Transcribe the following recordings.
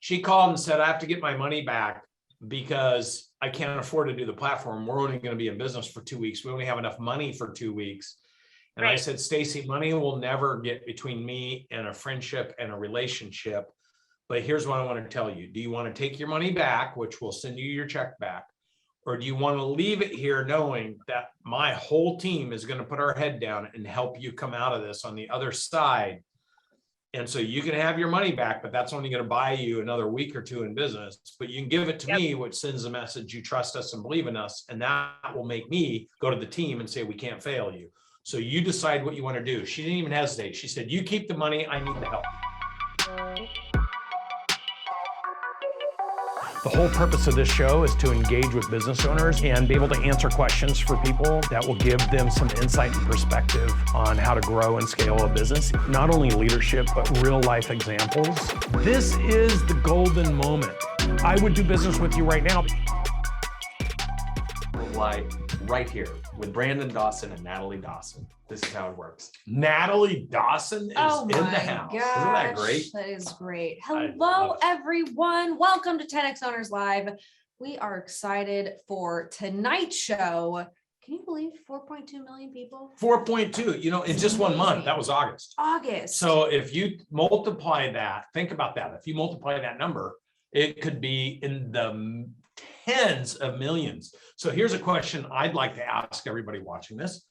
She called and said, I have to get my money back because I can't afford to do the platform. We're only going to be in business for 2 weeks. We only have enough money for 2 weeks. And I said, Stacy, money will never get between me and a friendship and a relationship. But here's what I want to tell you. Do you want to take your money back, which will send you your check back? Or do you want to leave it here knowing that my whole team is going to put our head down and help you come out of this on the other side? And so you can have your money back, but that's only going to buy you another week or two in business. But you can give it to me, which sends a message, you trust us and believe in us. And that will make me go to the team and say, we can't fail you. So you decide what you want to do. She didn't even hesitate. She said, you keep the money, I need the help. The whole purpose of this show is to engage with business owners and be able to answer questions for people that will give them some insight and perspective on how to grow and scale a business. Not only leadership, but real life examples. This is the golden moment. I would do business with you right now. Live right here with Brandon Dawson and Natalie Dawson. This is how it works. Natalie Dawson is in the house. Gosh, isn't that great? That is great. Hello, everyone. Welcome to 10X Owners Live. We are excited for tonight's show. Can you believe 4.2 million people? 4.2, in just 1 month, that was August. So if you multiply that, think about that. If you multiply that number, it could be in the tens of millions. So here's a question I'd like to ask everybody watching this.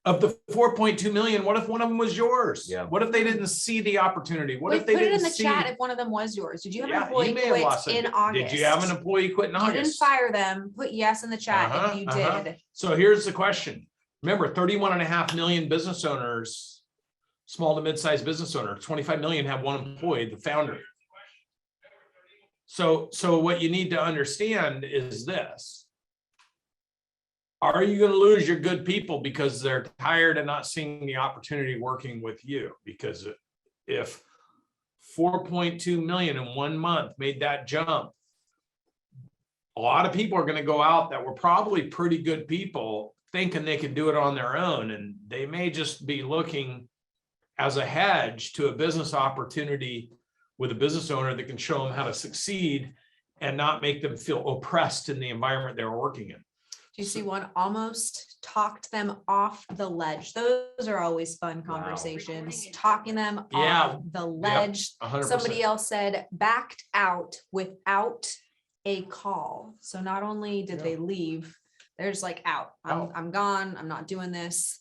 Of the 4.2 million, what if one of them was yours? Yeah. What if they didn't see the opportunity? What Wait, if they put didn't it in the see... chat if one of them was yours. Did you have an You employee may have quit lost in August? Did you have an employee quit in August? You didn't fire them. Put yes in the chat if you did. So here's the question. Remember, 31.5 million business owners, small to mid-sized business owners, 25 million have one employee, the founder. So what you need to understand is this. Are you going to lose your good people because they're tired and not seeing the opportunity working with you? Because if 4.2 million in 1 month made that jump, a lot of people are going to go out that were probably pretty good people thinking they could do it on their own. And they may just be looking as a hedge to a business opportunity with a business owner that can show them how to succeed and not make them feel oppressed in the environment they're working in. Do you see one almost talked them off the ledge? Those are always fun conversations. Wow. Talking them off the ledge. Yep, somebody else said backed out without a call. So not only did they leave, they're just like out. I'm gone. I'm not doing this.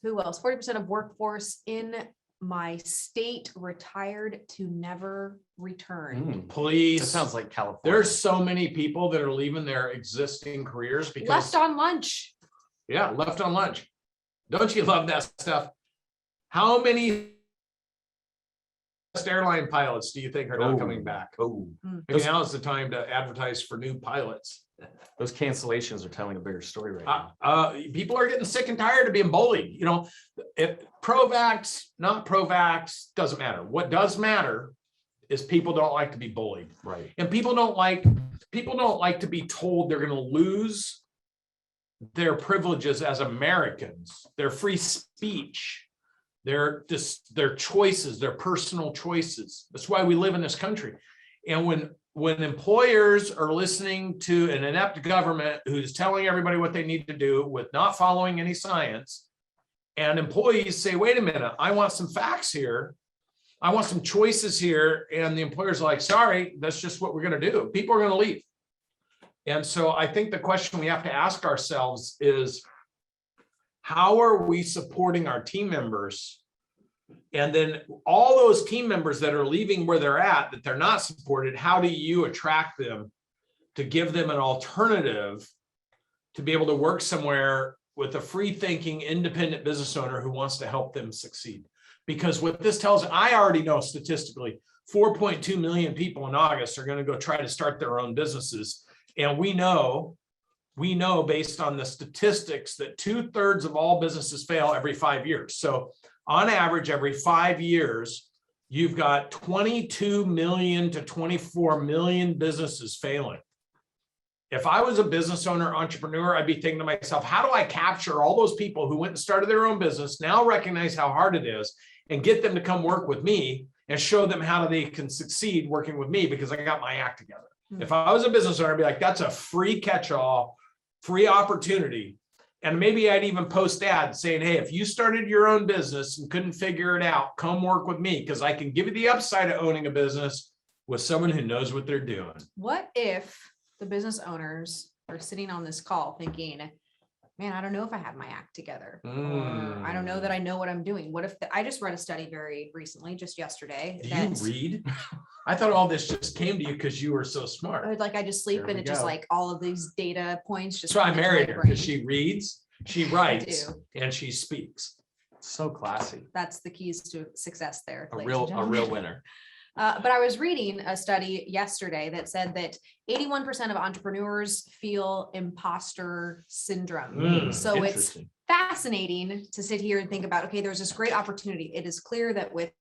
Who else? 40% of workforce in my state retired to never return. Please. That sounds like California. There's so many people that are leaving their existing careers because left on lunch. Yeah, left on lunch. Don't you love that stuff? How many airline pilots do you think are not coming back? Maybe now is the time to advertise for new pilots. Those cancellations are telling a bigger story right now. People are getting sick and tired of being bullied. If pro-vax, not pro-vax, doesn't matter. What does matter is people don't like to be bullied. Right. And people don't like to be told they're going to lose their privileges as Americans, their free speech, their choices, their personal choices. That's why we live in this country. And when employers are listening to an inept government who's telling everybody what they need to do with not following any science, and employees say, wait a minute, I want some facts here. I want some choices here. And the employer's like, sorry, that's just what we're going to do. People are going to leave. And so I think the question we have to ask ourselves is, how are we supporting our team members? And then all those team members that are leaving where they're at, that they're not supported, how do you attract them to give them an alternative to be able to work somewhere with a free thinking, independent business owner who wants to help them succeed? Because what this tells, I already know statistically, 4.2 million people in August are going to go try to start their own businesses. And we know based on the statistics that 2/3 of all businesses fail every 5 years. So on average, every 5 years, you've got 22 million to 24 million businesses failing. If I was a business owner, entrepreneur, I'd be thinking to myself, how do I capture all those people who went and started their own business, now recognize how hard it is, and get them to come work with me and show them how they can succeed working with me because I got my act together. Hmm. If I was a business owner, I'd be like, that's a free catch-all, free opportunity. And maybe I'd even post ads saying, hey, if you started your own business and couldn't figure it out, come work with me because I can give you the upside of owning a business with someone who knows what they're doing. What if the business owners are sitting on this call thinking, man, I don't know if I have my act together. Or I don't know that I know what I'm doing. What if I just read a study very recently, just yesterday. Do you read? I thought all this just came to you because you were so smart. Like I just sleep There and we it just go. like all of these data points just. That's why I come into married my her, brain. because she reads, she writes, do. and she speaks. So classy. That's the keys to success there. A ladies real and gentlemen. winner. But I was reading a study yesterday that said that 81% of entrepreneurs feel imposter syndrome. So it's Interesting. fascinating to sit here and think about, okay, there's this great opportunity. It is clear that with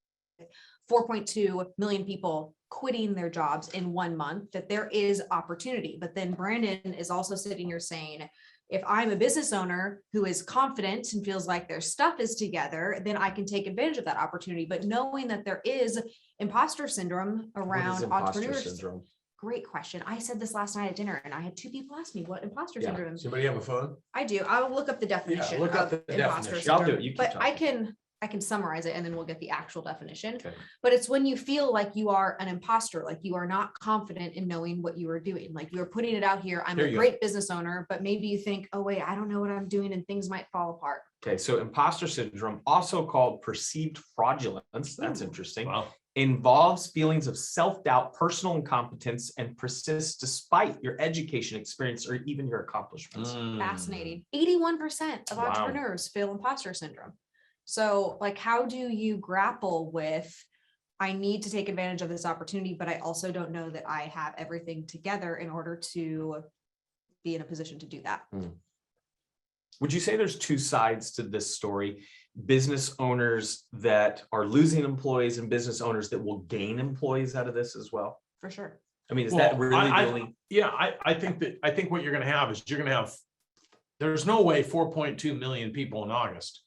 4.2 million people quitting their jobs in 1 month, that there is opportunity. But then Brandon is also sitting here saying, if I'm a business owner who is confident and feels like their stuff is together, then I can take advantage of that opportunity. But knowing that there is imposter syndrome What is around imposter entrepreneurs. syndrome? Great question. I said this last night at dinner and I had 2 people ask me what imposter Yeah. syndrome is. Somebody have a phone? I do. I will look up the definition look up of the imposter definition. I'll do syndrome. it. You keep But talking. I can summarize it and then we'll get the actual definition. Okay. But it's when you feel like you are an imposter, like you are not confident in knowing what you are doing. Like you're putting it out here. I'm There a you go. great business owner, but maybe you think, oh wait, I don't know what I'm doing and things might fall apart. Okay, so imposter syndrome, also called perceived fraudulence, that's Ooh. interesting, Wow. involves feelings of self-doubt, personal incompetence, and persists despite your education, experience, or even your accomplishments. Fascinating. 81% of Wow. entrepreneurs feel imposter syndrome. So like, how do you grapple with, I need to take advantage of this opportunity, but I also don't know that I have everything together in order to be in a position to do that. Would you say there's 2 sides to this story? Business owners that are losing employees and business owners that will gain employees out of this as well? For sure. I mean, is Well, that really I- the only? Yeah, I think what you're gonna have is you're gonna have, there's no way 4.2 million people in August.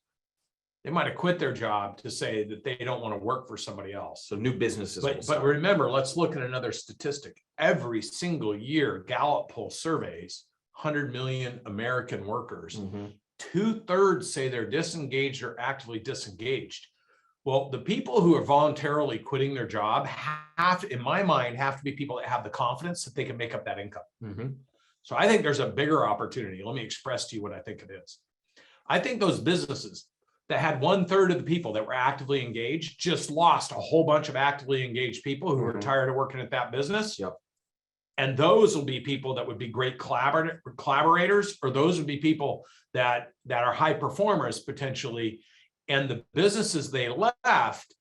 They might have quit their job to say that they don't want to work for somebody else. So new businesses will But start. remember, let's look at another statistic. Every single year, Gallup poll surveys 100 million American workers. Mhm. 2/3 say they're disengaged or actively disengaged. Well, the people who are voluntarily quitting their job have, in my mind, have to be people that have the confidence that they can make up that income. Mhm. So I think there's a bigger opportunity. Let me express to you what I think it is. I think those businesses that had 1/3 of the people that were actively engaged just lost a whole bunch of actively engaged people who were Mhm. tired of working at that business. Yep. And those will be people that would be great collaborators, or those would be people that are high performers potentially. And the businesses they left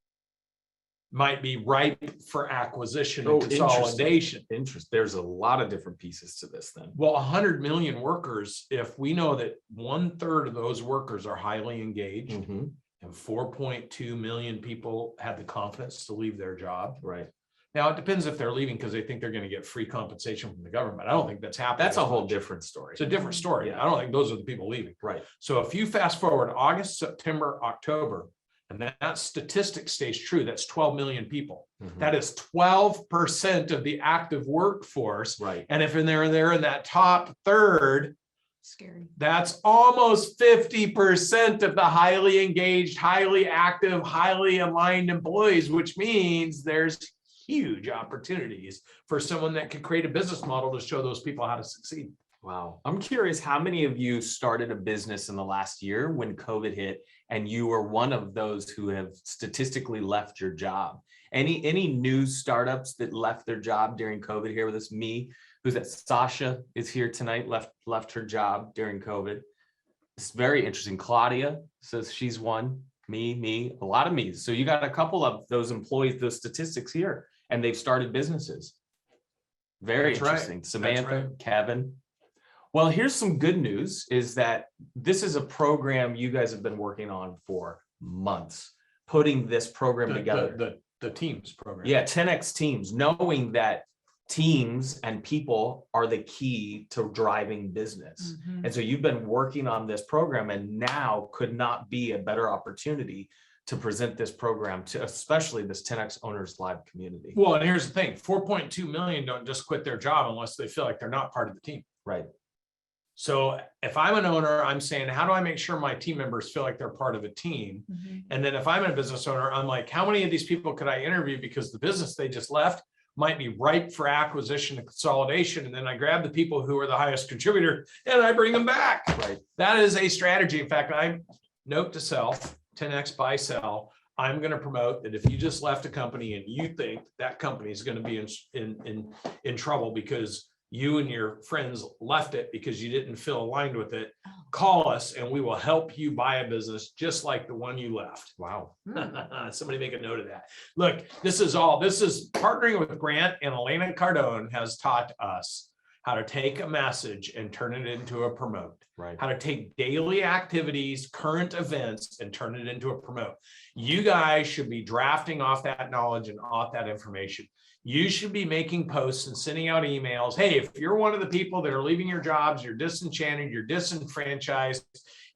might be ripe for acquisition and consolidation. Interesting. There's a lot of different pieces to this then. Well, 100 million workers, if we know that 1/3 of those workers are highly engaged Mhm. and 4.2 million people had the confidence to leave their job. Right. Now, it depends if they're leaving because they think they're going to get free compensation from the government. I don't think that's happening. That's a as whole much. different story. It's a different story. Yeah. I don't think those are the people leaving. Right. So if you fast forward August, September, October, and that statistic stays true, that's 12 million people. Mhm. That is 12% of the active workforce. Right. And if they're in that top third, Scary. that's almost 50% of the highly engaged, highly active, highly aligned employees, which means there's huge opportunities for someone that could create a business model to show those people how to succeed. Wow. I'm curious, how many of you started a business in the last year when COVID hit and you were one of those who have statistically left your job? Any new startups that left their job during COVID here with us? Me, who's that? Sasha is here tonight, left her job during COVID. It's very interesting. Claudia says she's one. Me, a lot of me's. So you got a couple of those employees, those statistics here, and they've started businesses. Very That's right. interesting. Samantha, right. Kevin. Well, here's some good news is that this is a program you guys have been working on for months, putting this program together. The teams program. Yeah, 10X teams, knowing that teams and people are the key to driving business. Mhm. And so you've been working on this program, and now could not be a better opportunity to present this program to especially this 10X Owners Live community. Well, and here's the thing, 4.2 million don't just quit their job unless they feel like they're not part of the team. Right. So if I'm an owner, I'm saying, how do I make sure my team members feel like they're part of a team? And then if I'm a business owner, I'm like, how many of these people could I interview because the business they just left might be ripe for acquisition and consolidation. And then I grab the people who are the highest contributor and I bring them back. Right. That is a strategy. In fact, I note to self, 10X buy sell. I'm going to promote that if you just left a company and you think that company is going to be in trouble because you and your friends left it because you didn't feel aligned with it, call us and we will help you buy a business just like the one you left. Wow. Somebody make a note of that. Look, this is partnering with Grant and Elena Cardone has taught us how to take a message and turn it into a promote. Right. How to take daily activities, current events, and turn it into a promote. You guys should be drafting off that knowledge and off that information. You should be making posts and sending out emails. Hey, if you're one of the people that are leaving your jobs, you're disenchanted, you're disenfranchised,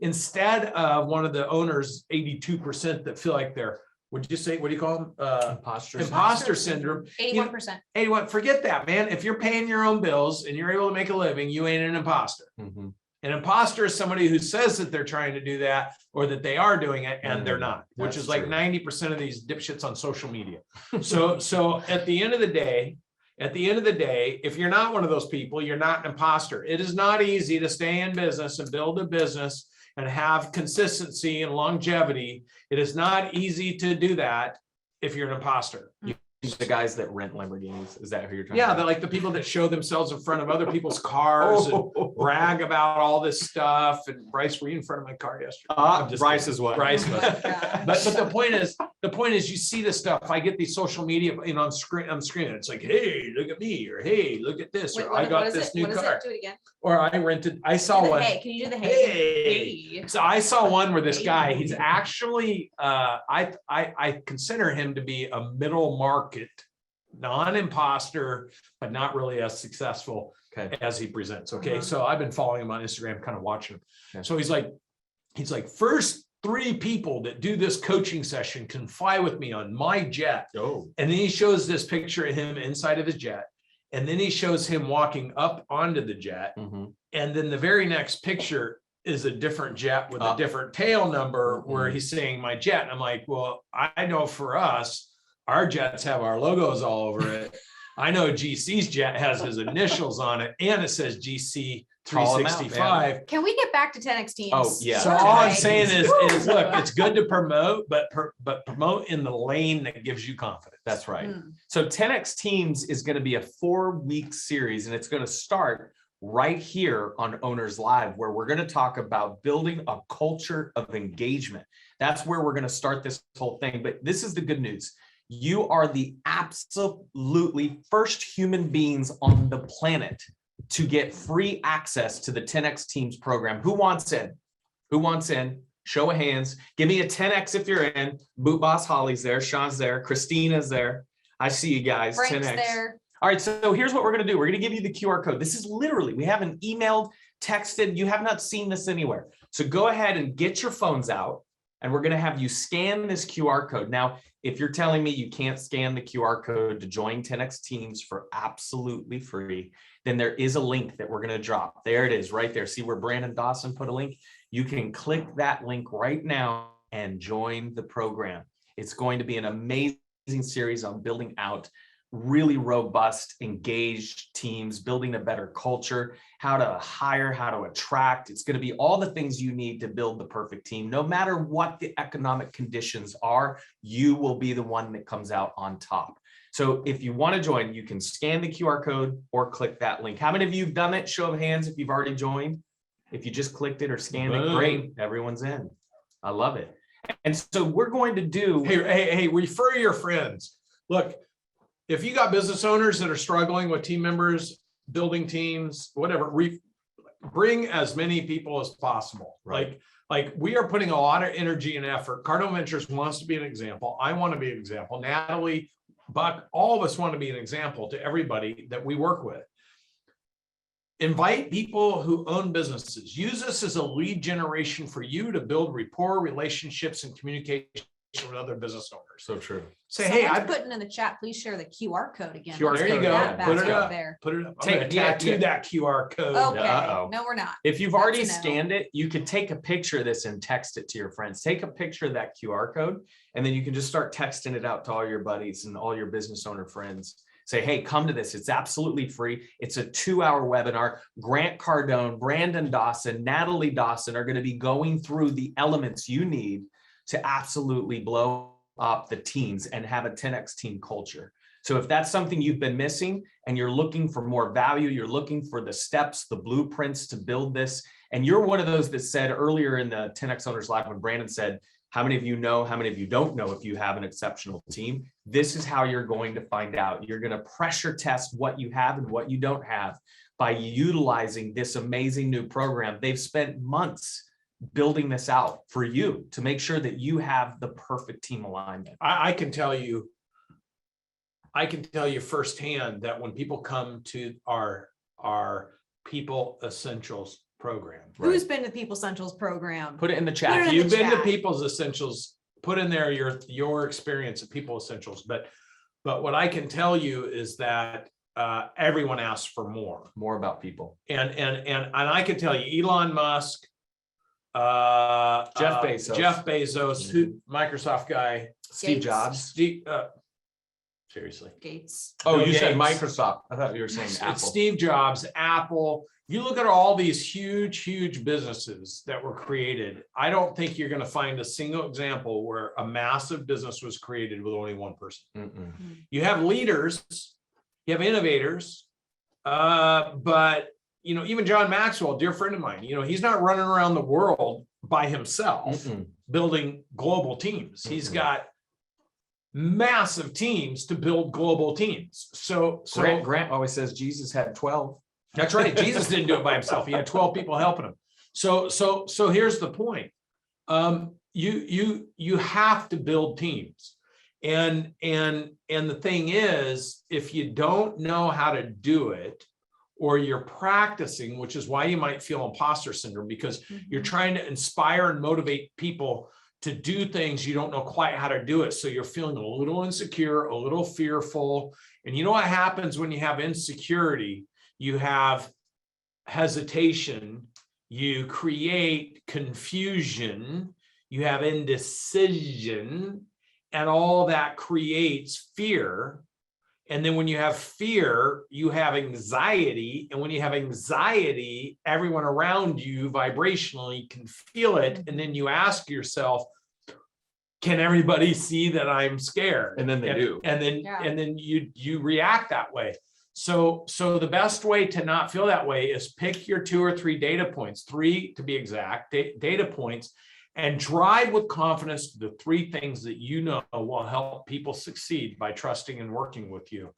instead of one of the owners, 82% that feel like they're, would you say, what do you call them? Imposter syndrome. 81%. 81, forget that, man. If you're paying your own bills and you're able to make a living, you ain't an imposter. An imposter is somebody who says that they're trying to do that or that they are doing it and they're not, which is like 90% of these dipshits on social media. So at the end of the day, if you're not one of those people, you're not an imposter. It is not easy to stay in business and build a business and have consistency and longevity. It is not easy to do that if you're an imposter. The guys that rent Lamborghinis, is that who you're talking Yeah, about? they're like the people that show themselves in front of other people's cars and brag about all this stuff. And Bryce, were you in front of my car yesterday? Bryce is what? Bryce was. But the point is, you see this stuff. I get these social media, on screen. It's like, hey, look at me, or hey, look at this, or I got this new car. Do it again. Or I saw one. Hey, can you do the hey? Hey. So I saw one where this guy, he's actually, I consider him to be a middle market, non-imposter, but not really as successful as he presents. Okay. So I've been following him on Instagram, kind of watching him. Okay. So he's like, first 3 people that do this coaching session can fly with me on my jet. Oh. And then he shows this picture of him inside of his jet. And then he shows him walking up onto the jet. And then the very next picture is a different jet with a different tail number where he's saying my jet. And I'm like, well, I know for us, our jets have our logos all over it. I know GC's jet has his initials on it and it says GC 365. Can we get back to 10X teams? Oh, yeah. So all I'm saying is look, it's good to promote, but promote in the lane that gives you confidence. That's right. So 10X Teams is going to be a 4-week series, and it's going to start right here on Owners Live, where we're going to talk about building a culture of engagement. That's where we're going to start this whole thing. But this is the good news. You are the absolutely first human beings on the planet to get free access to the 10X Teams program. Who wants in? Who wants in? Show of hands. Give me a 10X if you're in. Boot Boss Holly's there. Sean's there. Christina's there. I see you guys. Frank's 10X. there. All right, so here's what we're going to do. We're going to give you the QR code. This is literally, we haven't emailed, texted. You have not seen this anywhere. So go ahead and get your phones out, and we're going to have you scan this QR code. Now, if you're telling me you can't scan the QR code to join 10X Teams for absolutely free, then there is a link that we're going to drop. There it is right there. See where Brandon Dawson put a link? You can click that link right now and join the program. It's going to be an amazing series on building out really robust, engaged teams, building a better culture, how to hire, how to attract. It's going to be all the things you need to build the perfect team. No matter what the economic conditions are, you will be the one that comes out on top. So if you want to join, you can scan the QR code or click that link. How many of you have done it? Show of hands if you've already joined. If you just clicked it or scanned it, great. Everyone's in. I love it. And so we're going to do. Hey, refer your friends. Look, if you got business owners that are struggling with team members, building teams, whatever, bring as many people as possible. Right. Like we are putting a lot of energy and effort. Cardinal Ventures wants to be an example. I want to be an example. Natalie, Buck, all of us want to be an example to everybody that we work with. Invite people who own businesses. Use this as a lead generation for you to build rapport, relationships, and communication with other business owners. So true. Say, hey, Someone's I've putting in the chat, please share the QR code again. QR Let's there you put go. that back Put it up. there. Put it up. I'm Take- gonna yeah, tattoo yeah. that QR code. Okay, Uh-oh. no, we're not. If you've That's already a no. scanned it, you could take a picture of this and text it to your friends. Take a picture of that QR code, and then you can just start texting it out to all your buddies and all your business owner friends. Say, hey, come to this. It's absolutely free. It's a 2-hour webinar. Grant Cardone, Brandon Dawson, Natalie Dawson are going to be going through the elements you need to absolutely blow up the teams and have a 10X team culture. So if that's something you've been missing and you're looking for more value, you're looking for the steps, the blueprints to build this, and you're one of those that said earlier in the 10X Owners Live when Brandon said, how many of you know, how many of you don't know if you have an exceptional team? This is how you're going to find out. You're going to pressure test what you have and what you don't have by utilizing this amazing new program. They've spent months building this out for you to make sure that you have the perfect team alignment. I can tell you firsthand that when people come to our People Essentials program. Who's been to People Essentials program? Put it in the Put it chat. in If you've the been to chat. People's Essentials, put in there your experience at People Essentials. But what I can tell you is that everyone asks for more. More about people. And I can tell you, Elon Musk, Jeff Bezos. who Microsoft guy, Steve Gates. Jobs. Seriously. Gates. Oh, Bill you said Gates. Microsoft. I thought you were saying Apple. It's Steve Jobs, Apple. You look at all these huge businesses that were created. I don't think you're going to find a single example where a massive business was created with only one person. Mm-mm. You have leaders, you have innovators, but even John Maxwell, dear friend of mine, he's not running around the world by himself Mm-mm. building global teams. He's got massive teams to build global teams. So Grant always says Jesus had 12. that's right. Jesus didn't do it by himself. He had 12 people helping him. So here's the point. You have to build teams. And the thing is, if you don't know how to do it, or you're practicing, which is why you might feel imposter syndrome, because you're trying to inspire and motivate people to do things, you don't know quite how to do it. So you're feeling a little insecure, a little fearful. And you know what happens when you have insecurity? You have hesitation, you create confusion, you have indecision, and all that creates fear. And then when you have fear, you have anxiety. And when you have anxiety, everyone around you vibrationally can feel it. And then you ask yourself, can everybody see that I'm scared? And then they do. And then you react that way. So the best way to not feel that way is pick your 2 or 3 data points, 3 to be exact, data points, and drive with confidence to the 3 things that you know will help people succeed by trusting and working with you.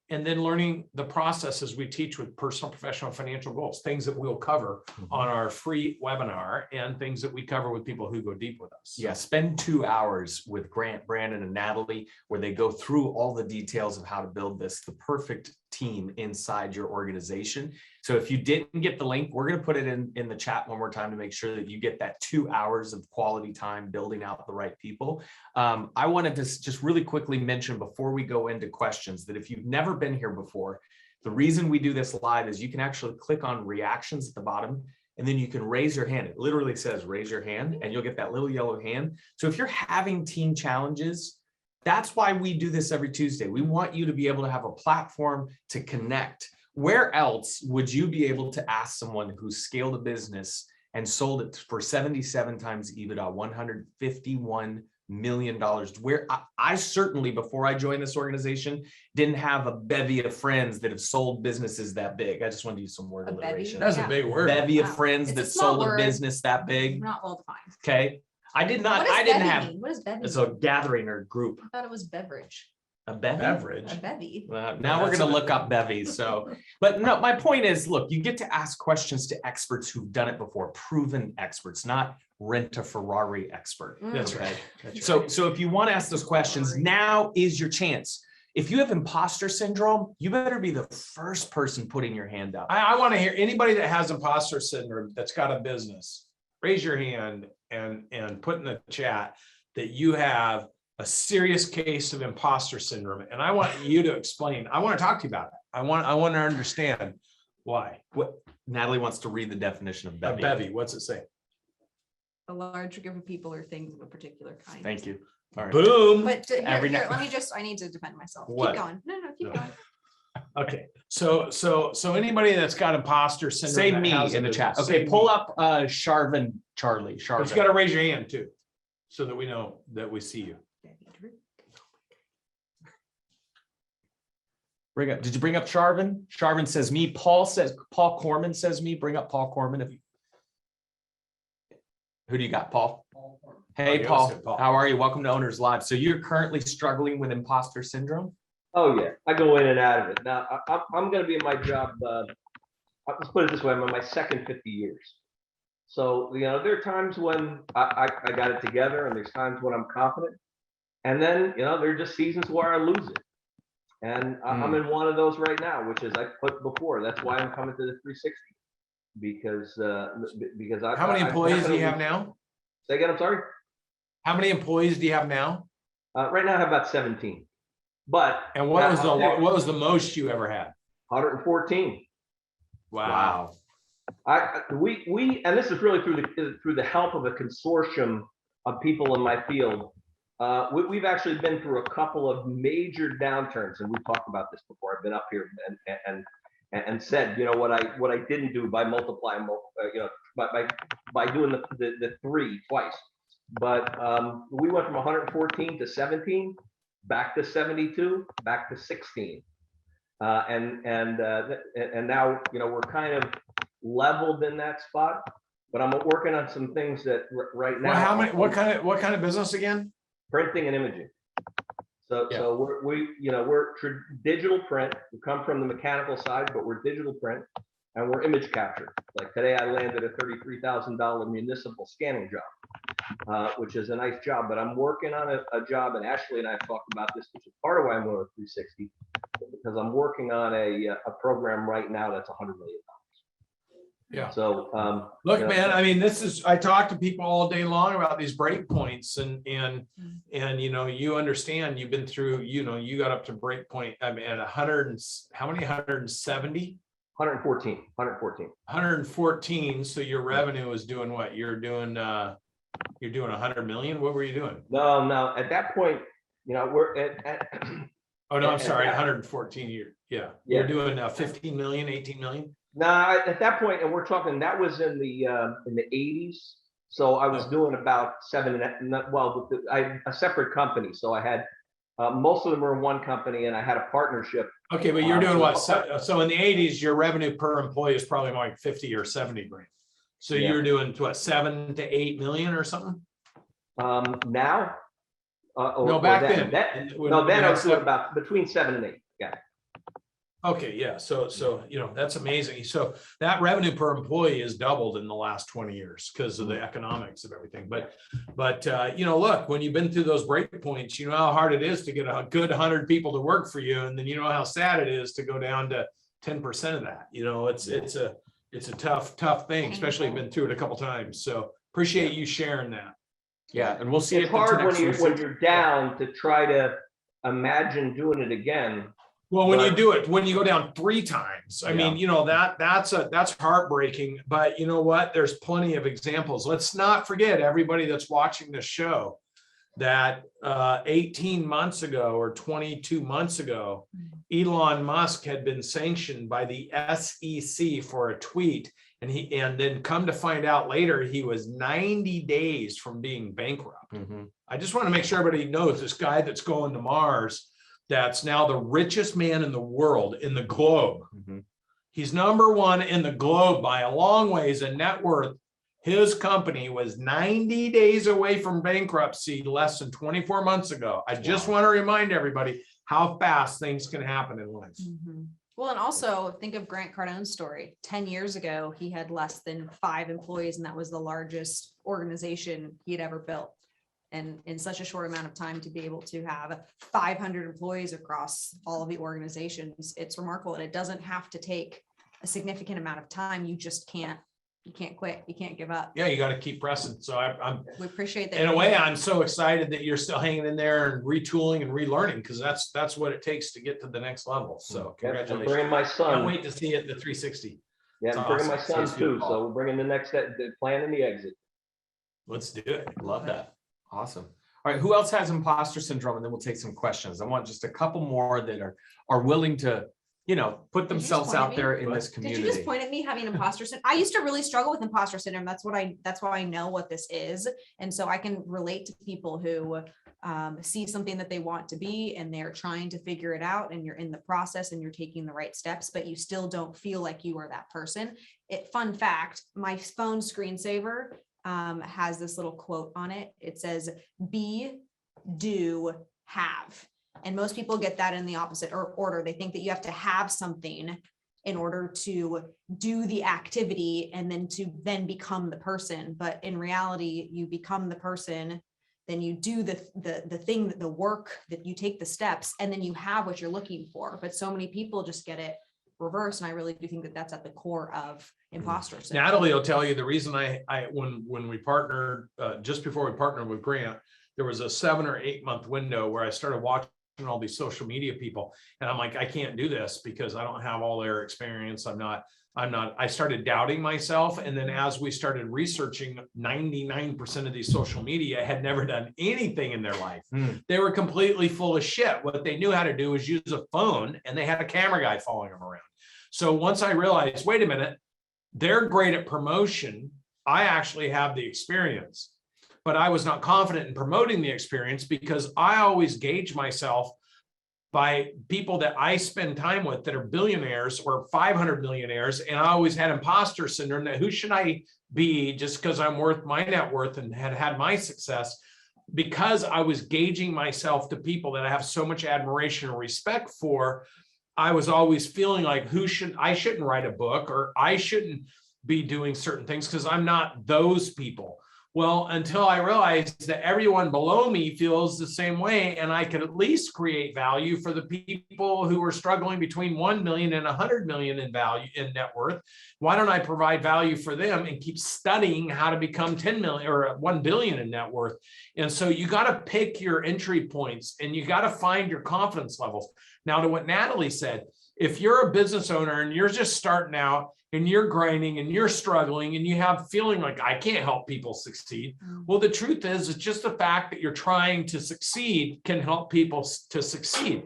And then learning the processes we teach with personal, professional, and financial goals, things that we'll cover on our free webinar and things that we cover with people who go deep with us. Yeah, spend 2 hours with Grant, Brandon, and Natalie, where they go through all the details of how to build the perfect team inside your organization. So if you didn't get the link, we're going to put it in the chat one more time to make sure that you get that 2 hours of quality time building out the right people. I wanted to just really quickly mention before we go into questions that if you've never been here before, the reason we do this live is you can actually click on reactions at the bottom, and then you can raise your hand. It literally says raise your hand, and you'll get that little yellow hand. So if you're having team challenges, that's why we do this every Tuesday. We want you to be able to have a platform to connect. Where else would you be able to ask someone who scaled a business and sold it for 77 times EBITDA, $151 million, where I certainly, before I joined this organization, didn't have a bevy of friends that have sold businesses that big. I just wanted to use some word alliteration. That's a big word. Bevy of Wow. friends It's a that small sold a word. business that big. Not well defined. Okay. I did not, What does I didn't bevy have, mean? What does bevy it's mean? a gathering or group. I thought it was beverage. A bevy? Beverage. A bevy. Now we're going to look up bevies. So, but no, my point is, look, you get to ask questions to experts who've done it before, proven experts, not rent a Ferrari expert. That's Okay? right. That's So, right. so if you want to ask those questions, now is your chance. If you have imposter syndrome, you better be the first person putting your hand up. I want to hear anybody that has imposter syndrome that's got a business, raise your hand and put in the chat, that you have a serious case of imposter syndrome. And I want you to explain. I want to talk to you about it. I want to understand why. What Natalie wants to read the definition of bevy. Bevy, what's it say? A large group of people or things of a particular kind. Thank you. All right. Boom. But here, Every here, night. let me just, I need to defend myself. What? Keep going. No, keep No. going. Okay, so anybody that's got imposter syndrome. Say that me has in it, the chat. say Okay, me. pull up Charvin Charlie. But Charvin. you got to raise your hand too, so that we know that we see you. Bring up. Did you bring up Charvin? Charvin says me. Paul Corman says me. Bring up Paul Corman. Who do you got, Paul? Hey, Oh, Paul. yes, Paul. How are you? Welcome to Owners Live. So you're currently struggling with imposter syndrome? Oh yeah, I go in and out of it. Now I'm going to be in my job. Let's put it this way: I'm in my second 50 years. So there are times when I got it together, and there's times when I'm confident, and then there are just seasons where I lose it. And I'm in one of those right now, which is I put before. That's why I'm coming to the 360 because I. How many employees do you have now? Say again. I'm sorry. How many employees do you have now? Right now I have about 17. But And what was the most you ever had? 114. Wow. We and this is really through the help of a consortium of people in my field. We've actually been through a couple of major downturns, and we've talked about this before. I've been up here and said, what I didn't do by multiplying, by doing the three twice. But we went from 114 to 17. Back to 72, back to 16, and now we're kind of leveled in that spot. But I'm working on some things that right now. Well, how many? What kind of business again? Printing and imaging. So Yeah. so we're digital print. We come from the mechanical side, but we're digital print, and we're image capture. Like today, I landed a $33,000 municipal scanning job. Which is a nice job, but I'm working on a job, and Ashley and I have talked about this, which is part of why I'm going to 360, because I'm working on a program right now that's $100 million. Yeah. So look, man, I mean, I talk to people all day long about these break points and you understand, you've been through, you got up to break point. I mean, at 100, how many? 170? 114. 114. So your revenue is doing what? You're doing 100 million. What were you doing? No. At that point, we're at Oh no, I'm sorry. 114. You're doing 15 million, 18 million. No, at that point, and we're talking that was in the 80s. So I was doing about a separate company. So I had most of them were in one company, and I had a partnership. Okay, but you're doing what? So in the 80s, your revenue per employee is probably like 50 or 70 grand. So you're doing what, 7 to 8 million or something? Now? No, back then. Then I was doing about between 7 and 8. Yeah. Okay, yeah. So that's amazing. So that revenue per employee has doubled in the last 20 years because of the economics of everything. But look, when you've been through those break points, you know how hard it is to get a good 100 people to work for you, and then you know how sad it is to go down to 10% of that. It's a tough thing, especially been through it a couple times. So appreciate you sharing that. Yeah, and we'll see. It's hard when you're down to try to imagine doing it again. Well, when you do it, when you go down 3 times, I mean, that's heartbreaking. But you know what? There's plenty of examples. Let's not forget, everybody that's watching this show, that 18 months ago or 22 months ago, Elon Musk had been sanctioned by the SEC for a tweet, and then come to find out later he was 90 days from being bankrupt. I just want to make sure everybody knows this guy that's going to Mars, that's now the richest man in the world, in the globe. He's number 1 in the globe by a long ways in net worth. His company was 90 days away from bankruptcy less than 24 months ago. I just want to remind everybody how fast things can happen in life. Well, and also think of Grant Cardone's story. 10 years ago, he had less than 5 employees, and that was the largest organization he had ever built. And in such a short amount of time to be able to have 500 employees across all of the organizations, it's remarkable. And it doesn't have to take a significant amount of time. You just can't you can't quit. You can't give up. Yeah, you got to keep pressing. So We appreciate that. in a way, I'm so excited that you're still hanging in there and retooling and relearning, because that's what it takes to get to the next level. So Yeah, I'm congratulations. bringing my son. Can't wait to see it, the 360. Yeah, It's I'm bringing my awesome. son too. So we're bringing the plan and the exit. Let's do it. Love that. Awesome. All right. Who else has imposter syndrome? And then we'll take some questions. I want just a couple more that are willing to, put themselves point at out me? there in this Did community. you just point at me having imposter syndrome? I used to really struggle with imposter syndrome. That's why I know what this is. And so I can relate to people who see something that they want to be, and they're trying to figure it out, and you're in the process and you're taking the right steps, but you still don't feel like you are that person. Fun fact, my phone screensaver has this little quote on it. It says, be, do, have. And most people get that in the opposite order. They think that you have to have something in order to do the activity and then become the person. But in reality, you become the person, then you do the thing, the work, that you take the steps, and then you have what you're looking for. But so many people just get it reversed. And I really do think that that's at the core of imposter syndrome. Natalie will tell you the reason when we partnered, just before we partnered with Grant, there was a 7 or 8 month window where I started watching all these social media people, and I'm like, I can't do this because I don't have all their experience. I started doubting myself. And then as we started researching, 99% of these social media had never done anything in their life. They were completely full of shit. What they knew how to do was use a phone, and they had a camera guy following them around. So once I realized, wait a minute, they're great at promotion. I actually have the experience, but I was not confident in promoting the experience because I always gauge myself by people that I spend time with that are billionaires or 500 millionaires. And I always had imposter syndrome that who should I be just because I'm worth my net worth and had my success, because I was gauging myself to people that I have so much admiration and respect for. I was always feeling like I shouldn't write a book, or I shouldn't be doing certain things because I'm not those people. Well, until I realized that everyone below me feels the same way, and I could at least create value for the people who are struggling between 1 million and 100 million in value in net worth. Why don't I provide value for them and keep studying how to become 10 million or 1 billion in net worth? And so you got to pick your entry points, and you got to find your confidence levels. Now, to what Natalie said, if you're a business owner and you're just starting out and you're grinding and you're struggling and you have feeling like I can't help people succeed. Well, the truth is, it's just the fact that you're trying to succeed can help people to succeed.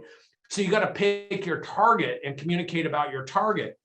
So you got to pick your target and communicate about your target,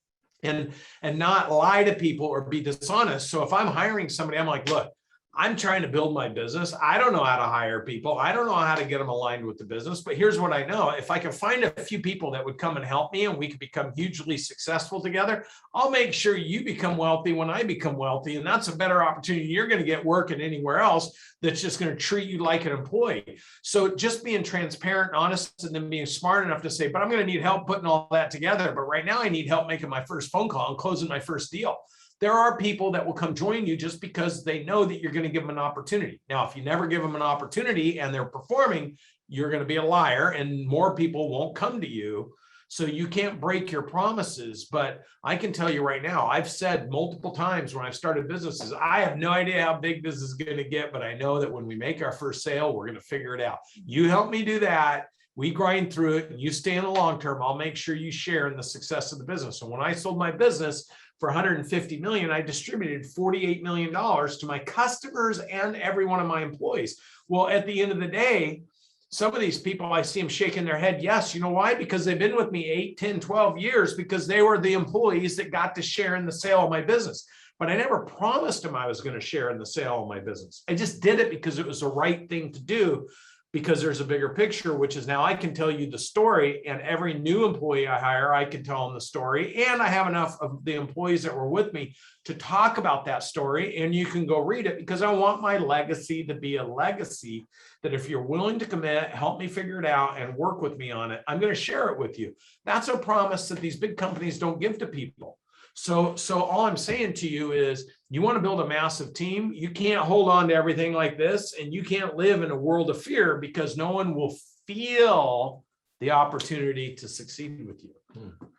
and not lie to people or be dishonest. So if I'm hiring somebody, I'm like, look, I'm trying to build my business. I don't know how to hire people. I don't know how to get them aligned with the business, but here's what I know. If I can find a few people that would come and help me and we could become hugely successful together, I'll make sure you become wealthy when I become wealthy. And that's a better opportunity you're going to get working anywhere else that's just going to treat you like an employee. So just being transparent and honest, and then being smart enough to say, but I'm going to need help putting all that together. But right now I need help making my first phone call and closing my first deal. There are people that will come join you just because they know that you're going to give them an opportunity. Now, if you never give them an opportunity and they're performing, you're going to be a liar and more people won't come to you. So you can't break your promises. But I can tell you right now, I've said multiple times when I've started businesses, I have no idea how big this is going to get, but I know that when we make our first sale, we're going to figure it out. You help me do that. We grind through it and you stay in the long term. I'll make sure you share in the success of the business. And when I sold my business for 150 million, I distributed $48 million to my customers and every one of my employees. Well, at the end of the day, some of these people, I see them shaking their head. Yes. You know why? Because they've been with me 8, 10, 12 years, because they were the employees that got to share in the sale of my business. But I never promised them I was going to share in the sale of my business. I just did it because it was the right thing to do, because there's a bigger picture, which is now I can tell you the story, and every new employee I hire, I can tell them the story. And I have enough of the employees that were with me to talk about that story, and you can go read it, because I want my legacy to be a legacy that if you're willing to commit, help me figure it out and work with me on it, I'm going to share it with you. That's a promise that these big companies don't give to people. So all I'm saying to you is, you want to build a massive team, you can't hold on to everything like this, and you can't live in a world of fear, because no one will feel the opportunity to succeed with you.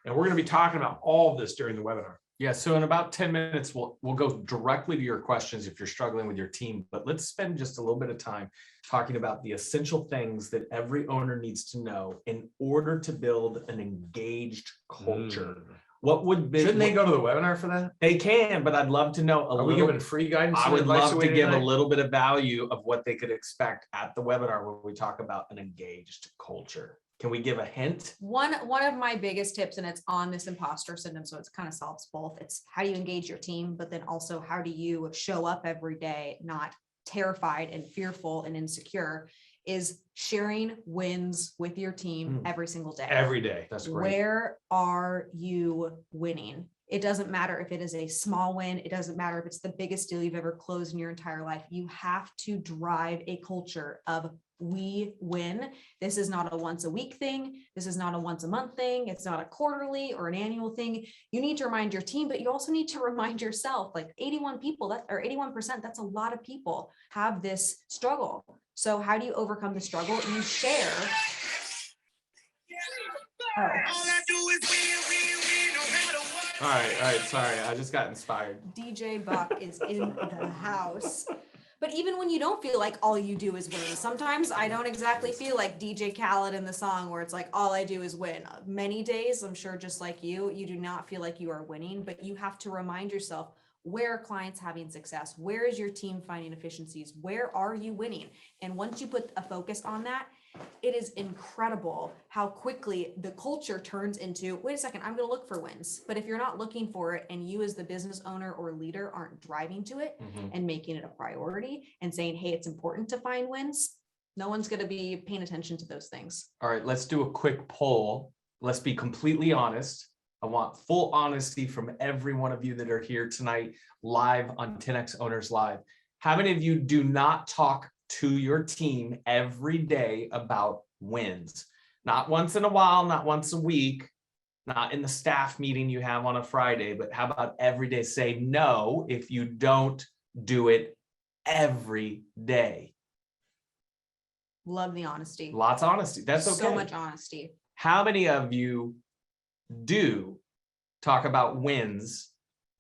And we're going to be talking about all of this during the webinar. Yeah, so in about 10 minutes, we'll go directly to your questions if you're struggling with your team, but let's spend just a little bit of time talking about the essential things that every owner needs to know in order to build an engaged culture. What would be, Shouldn't they go to the webinar for that? they can, but I'd love to know Are we giving free guidance? I and would advice love away to give a tonight? little bit of value of what they could expect at the webinar when we talk about an engaged culture. Can we give a hint? One of my biggest tips, and it's on this imposter syndrome, so it's kind of solves both. It's how do you engage your team, but then also how do you show up every day, not terrified and fearful and insecure, is sharing wins with your team every single day. Every day. That's great. Where are you winning? It doesn't matter if it is a small win. It doesn't matter if it's the biggest deal you've ever closed in your entire life. You have to drive a culture of we win. This is not a once a week thing. This is not a once a month thing. It's not a quarterly or an annual thing. You need to remind your team, but you also need to remind yourself, like 81 people or 81%, that's a lot of people have this struggle. So how do you overcome the struggle? You share. All right, sorry, I just got inspired. DJ Buck is in the house. But even when you don't feel like all you do is win, sometimes I don't exactly feel like DJ Khaled in the song where it's like, all I do is win. Many days, I'm sure just like you do not feel like you are winning, but you have to remind yourself, where are clients having success? Where is your team finding efficiencies? Where are you winning? And once you put a focus on that, it is incredible how quickly the culture turns into, wait a second, I'm going to look for wins. But if you're not looking for it and you as the business owner or leader aren't driving to it and making it a priority and saying, hey, it's important to find wins, no one's going to be paying attention to those things. All right, let's do a quick poll. Let's be completely honest. I want full honesty from every one of you that are here tonight live on 10X Owners Live. How many of you do not talk to your team every day about wins? Not once in a while, not once a week, not in the staff meeting you have on a Friday, but how about every day? Say no if you don't do it every day. Love the honesty. Lots of honesty. That's okay. So much honesty. How many of you do talk about wins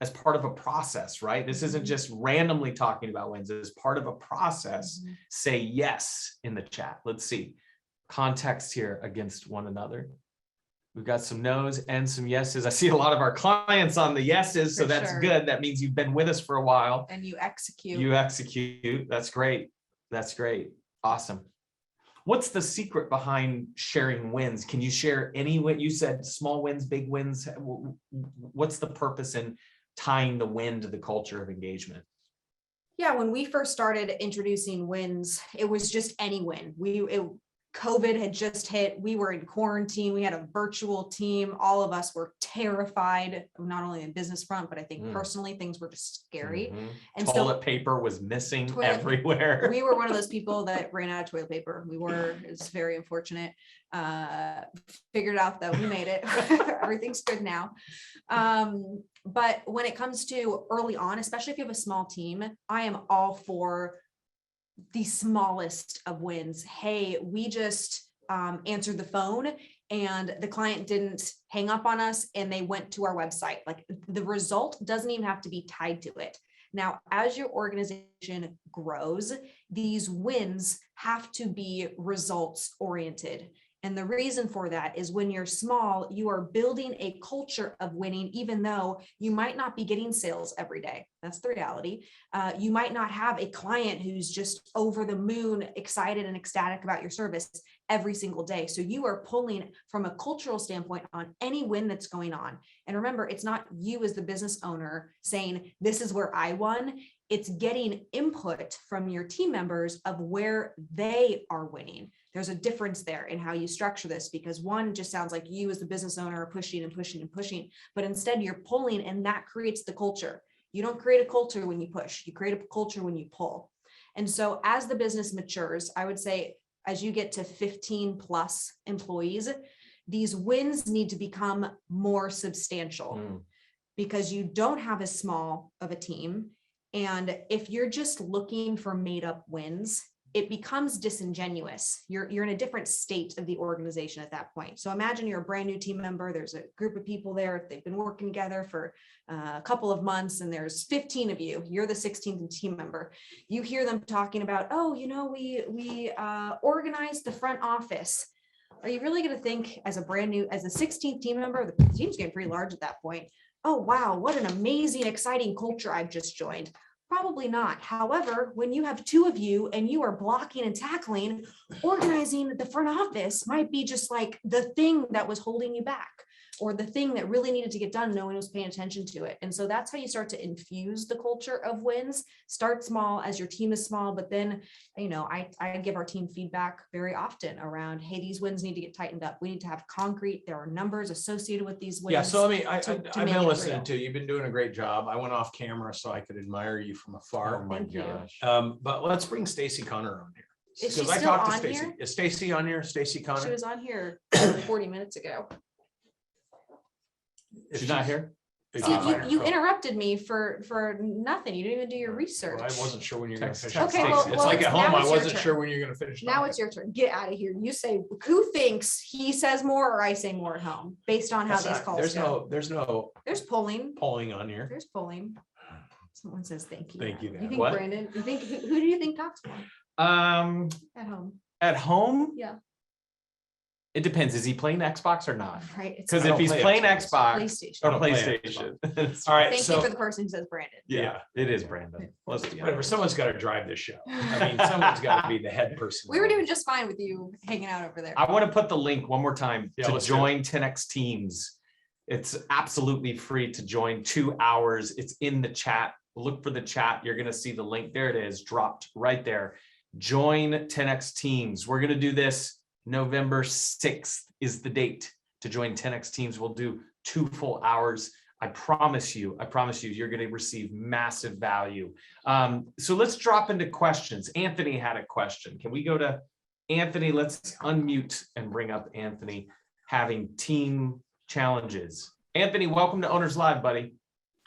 as part of a process, right? This isn't just randomly talking about wins. As part of a process. Say yes in the chat. Let's see. Context here against one another. We've got some no's and some yeses. I see a lot of our clients on the yeses, so that's good. That means you've been with us for a while. And you execute. You execute. That's great. That's great. Awesome. What's the secret behind sharing wins? Can you share any win? You said small wins, big wins. What's the purpose in tying the win to the culture of engagement? Yeah, when we first started introducing wins, it was just any win. COVID had just hit. We were in quarantine. We had a virtual team. All of us were terrified, not only in business front, but I think personally things were just scary. And toilet paper was missing everywhere. We were one of those people that ran out of toilet paper. It's very unfortunate. Figured out though, we made it. Everything's good now. But when it comes to early on, especially if you have a small team, I am all for the smallest of wins. Hey, we just answered the phone and the client didn't hang up on us and they went to our website. Like the result doesn't even have to be tied to it. Now, as your organization grows, these wins have to be results oriented. And the reason for that is when you're small, you are building a culture of winning, even though you might not be getting sales every day. That's the reality. You might not have a client who's just over the moon, excited and ecstatic about your service every single day. So you are pulling from a cultural standpoint on any win that's going on. And remember, it's not you as the business owner saying, this is where I won. It's getting input from your team members of where they are winning. There's a difference there in how you structure this, because one just sounds like you as the business owner are pushing and pushing and pushing, but instead you're pulling, and that creates the culture. You don't create a culture when you push, you create a culture when you pull. And so as the business matures, I would say as you get to 15 plus employees, these wins need to become more substantial because you don't have as small of a team. And if you're just looking for made up wins, it becomes disingenuous. You're in a different state of the organization at that point. So imagine you're a brand new team member. There's a group of people there. They've been working together for a couple of months, and there's 15 of you. You're the 16th team member. You hear them talking about, oh, we organized the front office. Are you really going to think as a 16th team member, the team's getting pretty large at that point? Oh, wow, what an amazing, exciting culture I've just joined. Probably not. However, when you have two of you and you are blocking and tackling, organizing the front office might be just like the thing that was holding you back, or the thing that really needed to get done. No one was paying attention to it. And so that's how you start to infuse the culture of wins. Start small as your team is small, but then, I give our team feedback very often around, hey, these wins need to get tightened up. We need to have concrete. There are numbers associated with these wins. Yeah, so I've make been it listening real. to you. You've been doing a great job. I went off camera so I could admire you from afar. Oh my Thank you. gosh. But let's bring Stacy Connor on here. Is she Because I still talked to on Stacy. here? Is Stacy on here? Stacy She Connor? was on here 40 minutes ago. If She's not here? if See, find you her- interrupted me for nothing. You didn't even do your research. Well, I wasn't sure when you're gonna Text- finish. Okay, It's well, like at now home, I it's your wasn't turn. sure when you're gonna finish. Now talking. it's your turn. Get out of here. You say, who thinks he says more or I say more at home based on how That's these not- calls There's go? there's no There's polling. polling on here. There's polling. Someone says thank you. Thank you, You Dan. think What? Brandon? You think who do you think talks more at home? At home? Yeah. It depends. Is he playing Xbox or not? Right. It's Because I if don't he's play playing Xbox. Xbox PlayStation. or don't play PlayStation. All right, Thank you so for the person who says Brandon. Yeah, it is Brandon. Let's be whatever, honest. someone's got to drive this show. I mean, someone's got to be the head person. We were doing just fine with you hanging out over there. I want to put the link one more time Yeah, to let's do it. join 10X Teams. It's absolutely free to join, 2 hours. It's in the chat. Look for the chat. You're going to see the link. There it is, dropped right there. Join 10X Teams. We're going to do this November 6th is the date to join 10X Teams. We'll do 2 full hours. I promise you, you're going to receive massive value. So let's drop into questions. Anthony had a question. Can we go to Anthony? Let's unmute and bring up Anthony having team challenges. Anthony, welcome to Owners Live, buddy.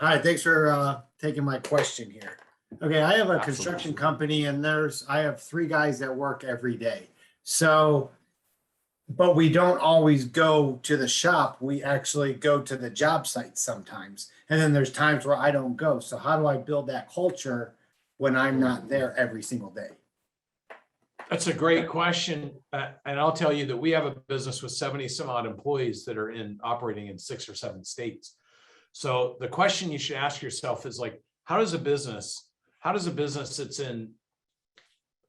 Hi, thanks for taking my question here. Okay, I have a construction company and I have 3 guys that work every day. So, but we don't always go to the shop. We actually go to the job site sometimes. And then there's times where I don't go. So how do I build that culture when I'm not there every single day? That's a great question. And I'll tell you that we have a business with 70 some odd employees that are operating in 6 or 7 states. So the question you should ask yourself is like, how does a business that's in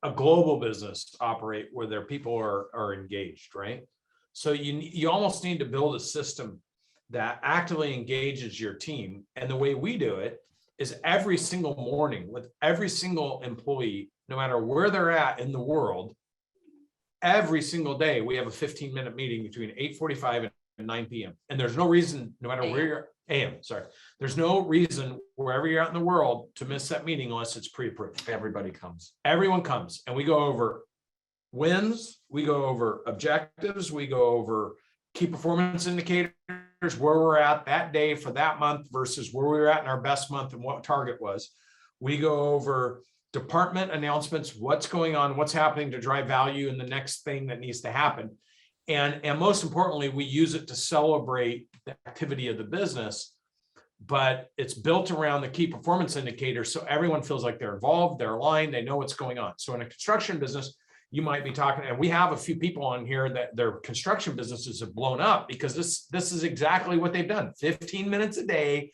a global business operate where their people are engaged, right? So you almost need to build a system that actively engages your team. And the way we do it is every single morning with every single employee, no matter where they're at in the world, every single day, we have a 15-minute meeting between 8:45 and 9 p.m. And there's no reason, no matter where you're there's no reason wherever you're out in the world to miss that meeting unless it's pre-approved. Everybody comes. Everyone comes and we go over wins, we go over objectives, we go over key performance indicators, where we're at that day for that month versus where we were at in our best month and what target was. We go over department announcements, what's going on, what's happening to drive value in the next thing that needs to happen. And most importantly, we use it to celebrate the activity of the business, but it's built around the key performance indicators. So everyone feels like they're involved, they're aligned, they know what's going on. So in a construction business, you might be talking, and we have a few people on here that their construction businesses have blown up because this is exactly what they've done. 15 minutes a day,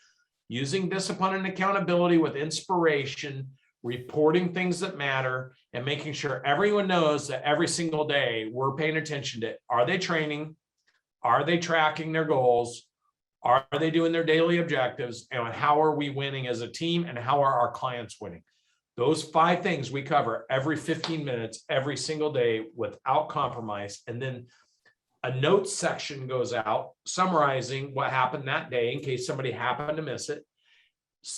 using discipline and accountability with inspiration, reporting things that matter, and making sure everyone knows that every single day we're paying attention to, are they training? Are they tracking their goals? Are they doing their daily objectives? And how are we winning as a team? And how are our clients winning? Those 5 things we cover every 15 minutes, every single day without compromise. And then a notes section goes out summarizing what happened that day in case somebody happened to miss it,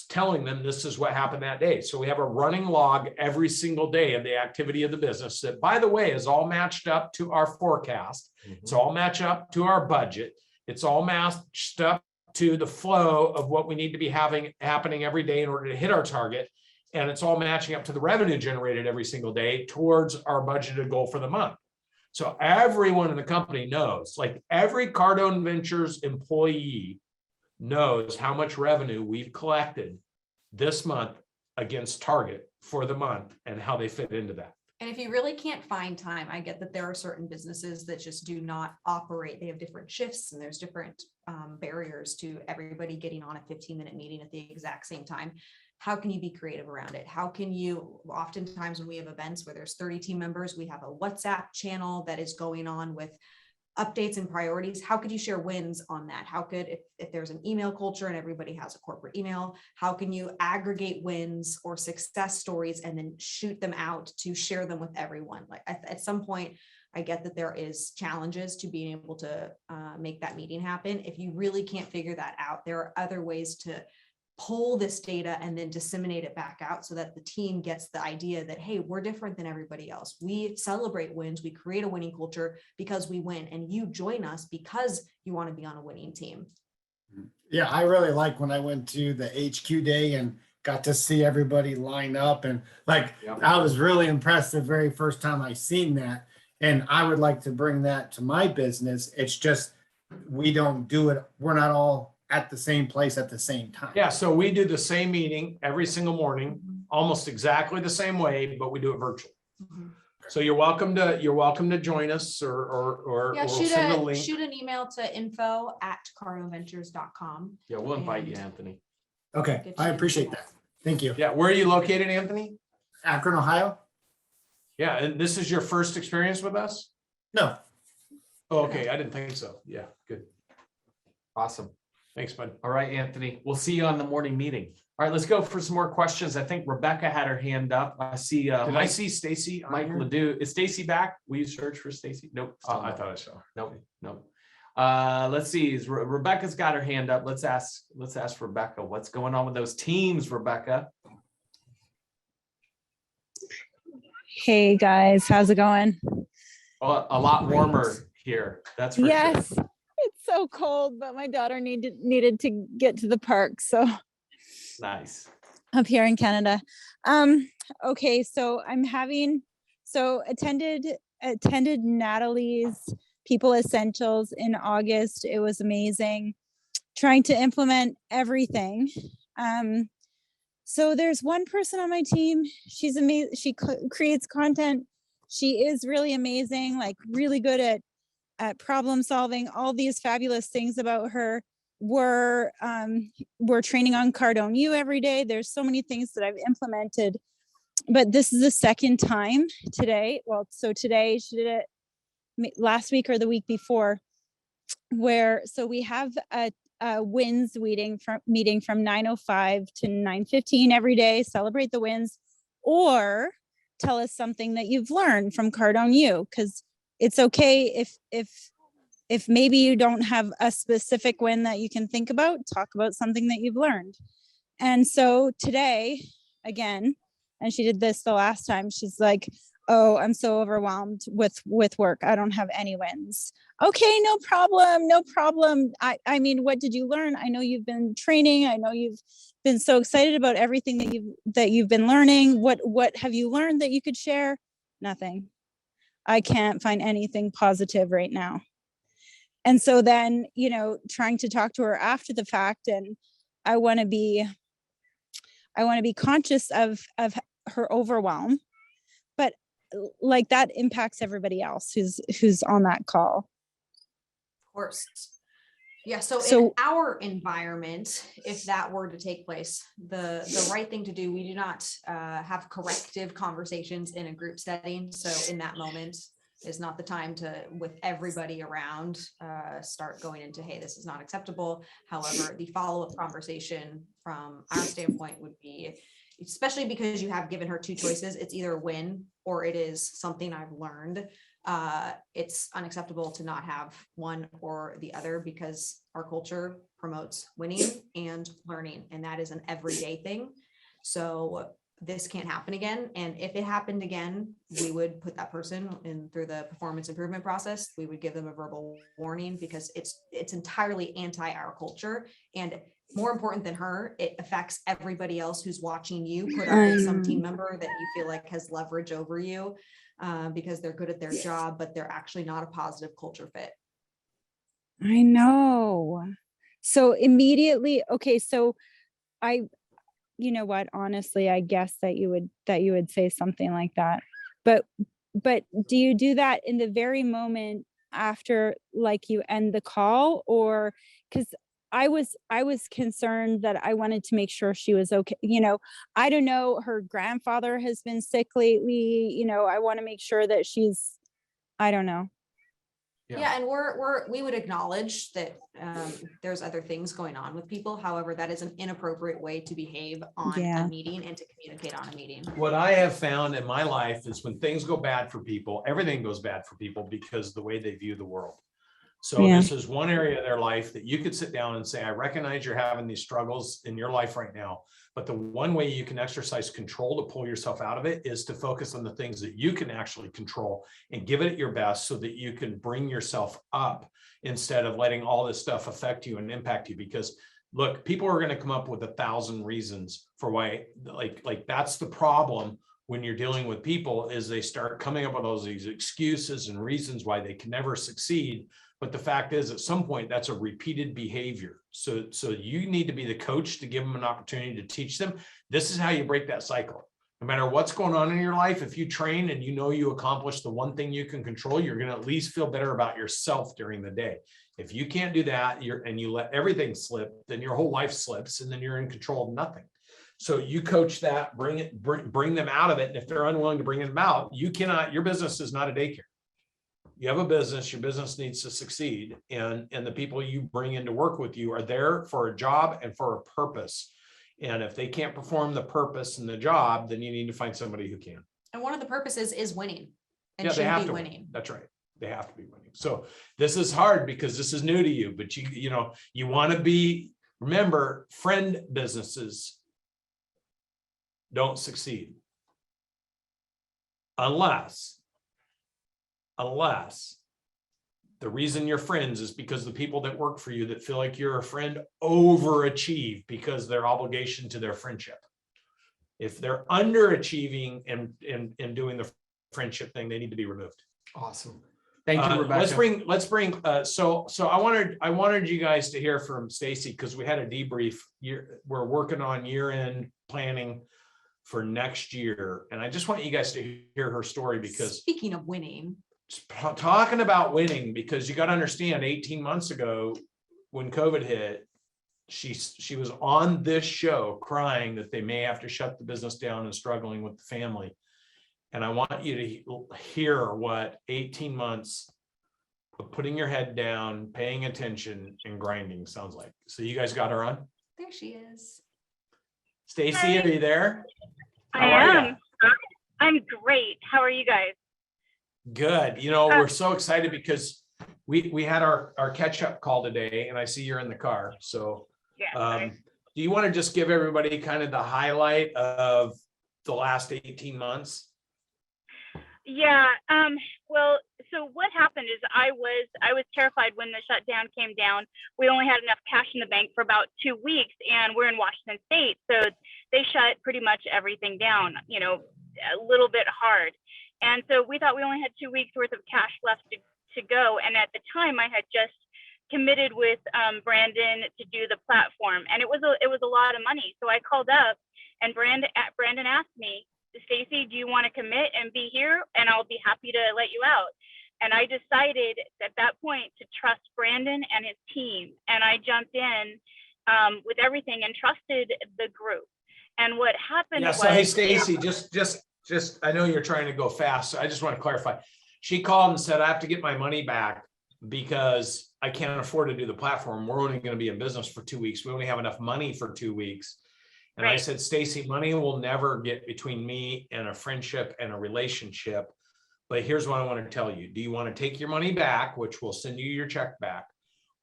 telling them this is what happened that day. So we have a running log every single day of the activity of the business that, by the way, is all matched up to our forecast. It's all matched up to our budget. It's all matched up to the flow of what we need to be happening every day in order to hit our target. and it's all matching up to the revenue generated every single day towards our budgeted goal for the month. So everyone in the company knows, like every Cardone Ventures employee knows how much revenue we've collected this month against target for the month and how they fit into that. And if you really can't find time, I get that there are certain businesses that just do not operate. They have different shifts and there's different barriers to everybody getting on a 15-minute meeting at the exact same time. How can you be creative around it? How can you, oftentimes when we have events where there's 30 team members, we have a WhatsApp channel that is going on with updates and priorities. How could you share wins on that? How could, if there's an email culture and everybody has a corporate email, how can you aggregate wins or success stories and then shoot them out to share them with everyone? Like at some point, I get that there is challenges to being able to make that meeting happen. If you really can't figure that out, there are other ways to pull this data and then disseminate it back out so that the team gets the idea that, hey, we're different than everybody else. We celebrate wins. We create a winning culture because we win, and you join us because you want to be on a winning team. Yeah, I really like when I went to the HQ day and got to see everybody line up, and like, I was really impressed the very first time I seen that. And I would like to bring that to my business. It's just, we don't do it. We're not all at the same place at the same time. Yeah, so we do the same meeting every single morning, almost exactly the same way, but we do it virtual. So you're welcome to join us or Yeah, we'll send a link. shoot an email to info@cardoneventures.com. Yeah, we'll invite you, Anthony. Okay, I appreciate that. Thank you. Yeah, where are you located, Anthony? Akron, Ohio? Yeah, and this is your first experience with us? No. Oh, okay, I didn't think so. Yeah, good. Awesome. Thanks, bud. All right, Anthony, we'll see you on the morning meeting. All right, let's go for some more questions. I think Rebecca had her hand up. I see. Did I see Stacy? Mike Ledoux. Is Stacy back? Will you search for Stacy? Nope. I thought I saw. Nope. Let's see. Rebecca's got her hand up. Let's ask Rebecca what's going on with those teams, Rebecca. Hey guys, how's it going? Oh, a lot warmer here. That's for Yes, sure. it's so cold, but my daughter needed to get to the park, so Nice. up here in Canada. Okay, so attended Natalie's People Essentials in August. It was amazing. Trying to implement everything. So there's one person on my team. She's amazing. She creates content. She is really amazing, like really good at problem solving. All these fabulous things about her. We're training on Cardone U every day. There's so many things that I've implemented, but this is the second time today. Well, so today she did it last week or the week before, so we have a wins meeting from 9:05 to 9:15 every day. Celebrate the wins, or tell us something that you've learned from Cardone U, because it's okay if maybe you don't have a specific win that you can think about. Talk about something that you've learned. And so today, again, and she did this the last time, she's like, oh, I'm so overwhelmed with work. I don't have any wins. Okay, no problem. I mean, what did you learn? I know you've been training. I know you've been so excited about everything that you've been learning. What have you learned that you could share? Nothing. I can't find anything positive right now. And so then, trying to talk to her after the fact, and I want to be conscious of her overwhelm, but like that impacts everybody else who's on that call. Of course. Yeah. So in our environment, if that were to take place, the right thing to do, we do not have corrective conversations in a group setting. So in that moment is not the time to, with everybody around, start going into, hey, this is not acceptable. However, the follow-up conversation from our standpoint would be, especially because you have given her two choices, it's either a win or it is something I've learned. It's unacceptable to not have one or the other, because our culture promotes winning and learning, and that is an everyday thing. So this can't happen again. And if it happened again, we would put that person in through the performance improvement process. We would give them a verbal warning because it's entirely anti our culture. And more important than her, it affects everybody else who's watching you put up with some team member that you feel like has leverage over you because they're good at their job, but they're actually not a positive culture fit. I know. So immediately, okay, so you know what, honestly, I guess that you would say something like that. But do you do that in the very moment after like you end the call? Or because I was concerned that I wanted to make sure she was okay. You know, I don't know, her grandfather has been sick lately, you know, I want to make sure that I don't know. Yeah, and we would acknowledge that there's other things going on with people. However, that is an inappropriate way to behave on a meeting and to communicate on a meeting. What I have found in my life is when things go bad for people, everything goes bad for people because of the way they view the world. So this is one area of their life that you could sit down and say, I recognize you're having these struggles in your life right now, but the one way you can exercise control to pull yourself out of it is to focus on the things that you can actually control and give it your best so that you can bring yourself up instead of letting all this stuff affect you and impact you. Because look, people are going to come up with 1,000 reasons for why, like that's the problem when you're dealing with people, is they start coming up with all these excuses and reasons why they can never succeed. But the fact is, at some point, that's a repeated behavior. So you need to be the coach to give them an opportunity to teach them. This is how you break that cycle. No matter what's going on in your life, if you train and you know you accomplish the one thing you can control, you're going to at least feel better about yourself during the day. If you can't do that, and you let everything slip, then your whole life slips, and then you're in control of nothing. So you coach that, bring them out of it. And if they're unwilling to bring them out, your business is not a daycare. You have a business, your business needs to succeed. And the people you bring in to work with you are there for a job and for a purpose. And if they can't perform the purpose and the job, then you need to find somebody who can. And one of the purposes is winning. And they have to winning. Win. That's right. They have to be winning. So this is hard because this is new to you, but you want to be, remember, friend businesses don't succeed unless the reason you're friends is because the people that work for you that feel like you're a friend overachieve because their obligation to their friendship. If they're underachieving and doing the friendship thing, they need to be removed. Awesome. Thank you, Rebecca. So I wanted you guys to hear from Stacy because we had a debrief. We're working on year-end planning for next year. And I just want you guys to hear her story because speaking of winning, talking about winning, because you got to understand 18 months ago when COVID hit, she was on this show crying that they may have to shut the business down and struggling with the family. And I want you to hear what 18 months of putting your head down, paying attention and grinding sounds like. So you guys got her on? There she is. Stacy, are you there? I am. I'm great. How are you guys? Good. We're so excited because we had our catch-up call today, and I see you're in the car. So do you want to just give everybody kind of the highlight of the last 18 months? Yeah. Well, so what happened is I was terrified when the shutdown came down. We only had enough cash in the bank for about 2 weeks, and we're in Washington State. So they shut pretty much everything down, a little bit hard. And so we thought we only had 2 weeks worth of cash left to go. And at the time I had just committed with Brandon to do the platform, and it was a lot of money. So I called up, and Brandon asked me, Stacy, do you want to commit and be here? And I'll be happy to let you out. And I decided at that point to trust Brandon and his team. And I jumped in with everything and trusted the group. And what happened was— So hey, Stacy, just, I know you're trying to go fast. So I just want to clarify. She called and said, I have to get my money back because I can't afford to do the platform. We're only going to be in business for 2 weeks. We only have enough money for 2 weeks. And I said, Stacy, money will never get between me and a friendship and a relationship. But here's what I want to tell you. Do you want to take your money back, which will send you your check back?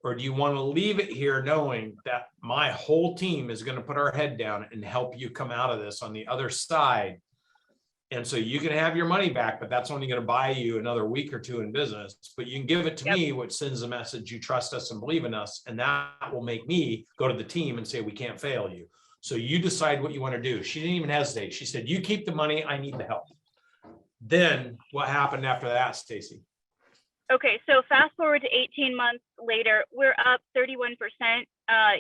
Or do you want to leave it here knowing that my whole team is going to put our head down and help you come out of this on the other side? And so you can have your money back, but that's only going to buy you another week or two in business. But you can give it to me, which sends a message you trust us and believe in us. And that will make me go to the team and say, we can't fail you. So you decide what you want to do. She didn't even hesitate. She said, you keep the money. I need the help. Then what happened after that, Stacy? Okay, so fast forward to 18 months later, we're up 31%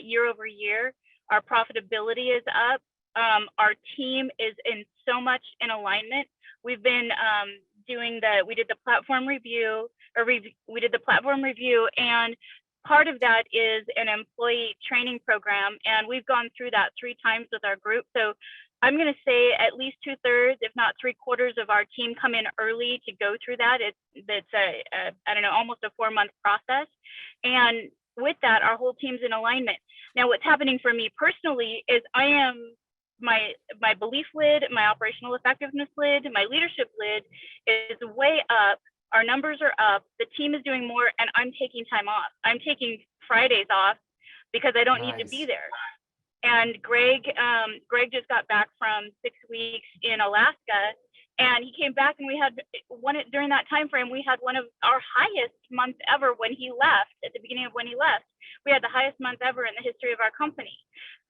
year over year. Our profitability is up. Our team is in so much in alignment. We've been we did the platform review, we did the platform review, and part of that is an employee training program, and we've gone through that 3 times with our group. So I'm going to say at least 2/3, if not 3/4 of our team come in early to go through that. It's I don't know, almost a 4-month process. And with that, our whole team's in alignment. Now, what's happening for me personally is I am my belief lid, my operational effectiveness lid, my leadership lid is way up. Our numbers are up. The team is doing more, and I'm taking time off. I'm taking Fridays off because I don't need to be there. And Greg just got back from 6 weeks in Alaska, and he came back, and we had during that time frame, we had one of our highest months ever when he left. At the beginning of when he left, we had the highest month ever in the history of our company.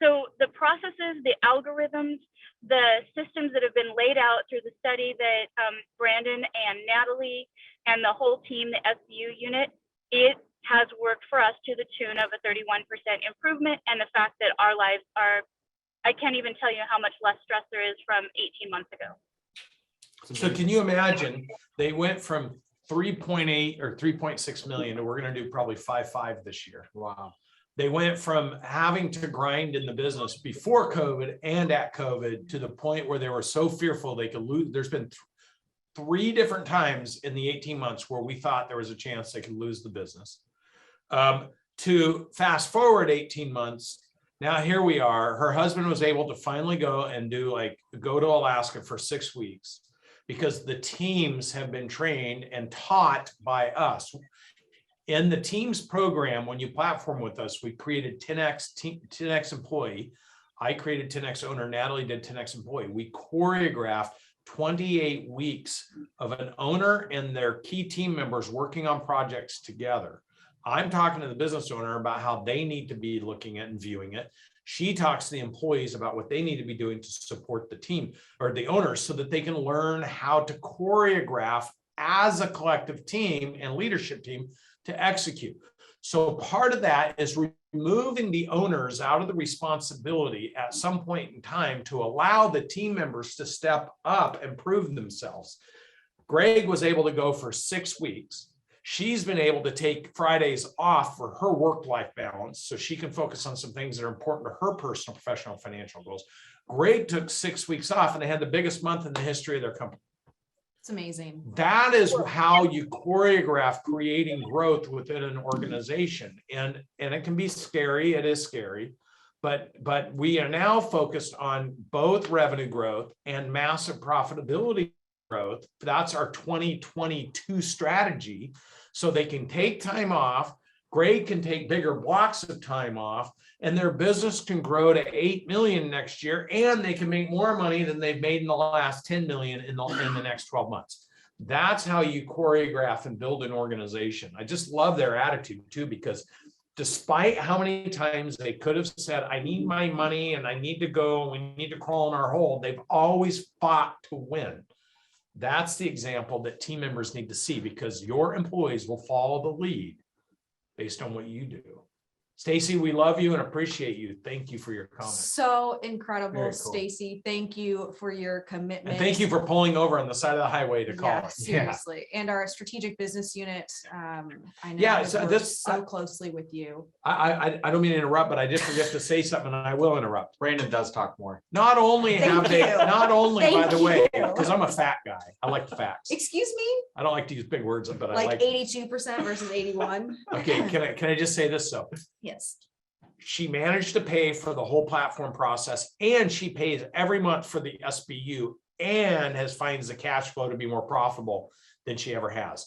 So the processes, the algorithms, the systems that have been laid out through the study that Brandon and Natalie and the whole team, the SBU unit, it has worked for us to the tune of a 31% improvement. And the fact that our lives are, I can't even tell you how much less stress there is from 18 months ago. So can you imagine, they went from 3.8 or 3.6 million, and we're going to do probably 5.5 this year. Wow. They went from having to grind in the business before COVID and at COVID to the point where they were so fearful they could lose. There's been 3 different times in the 18 months where we thought there was a chance they could lose the business. To fast forward 18 months, now here we are. Her husband was able to finally go to Alaska for 6 weeks because the teams have been trained and taught by us. In the teams program, when you platform with us, we created 10X employee. I created 10X owner. Natalie did 10X employee. We choreographed 28 weeks of an owner and their key team members working on projects together. I'm talking to the business owner about how they need to be looking at and viewing it. She talks to the employees about what they need to be doing to support the team or the owners so that they can learn how to choreograph as a collective team and leadership team to execute. So part of that is removing the owners out of the responsibility at some point in time to allow the team members to step up and prove themselves. Greg was able to go for 6 weeks. She's been able to take Fridays off for her work-life balance so she can focus on some things that are important to her personal, professional, financial goals. Greg took 6 weeks off, and they had the biggest month in the history of their company. It's amazing. That is how you choreograph creating growth within an organization. And it can be scary. It is scary. But we are now focused on both revenue growth and massive profitability growth. That's our 2022 strategy. So they can take time off. Greg can take bigger blocks of time off, and their business can grow to 8 million next year, and they can make more money than they've made in the last 10 million in the next 12 months. That's how you choreograph and build an organization. I just love their attitude too, because despite how many times they could have said, I need my money and I need to go, we need to crawl in our hole, they've always fought to win. That's the example that team members need to see, because your employees will follow the lead based on what you do. Stacy, we love you and appreciate you. Thank you for your comments. So incredible, Very cool. Stacy. Thank you for your commitment. And thank you for pulling over on the side of the highway to call Yeah, us. seriously. And our strategic business unit, I know Yeah, has so worked this- so closely with you. I don't mean to interrupt, but I did forget to say something, and I will interrupt. Brandon does talk more. Not only Thank have they, you. not only, by Thank the way, you. because I'm a fat guy. I like the facts. Excuse me? I don't like to use big words, but I Like like. 82% versus 81? Okay, can I just say this though? Yes. She managed to pay for the whole platform process, and she pays every month for the SBU, and finds the cash flow to be more profitable than she ever has.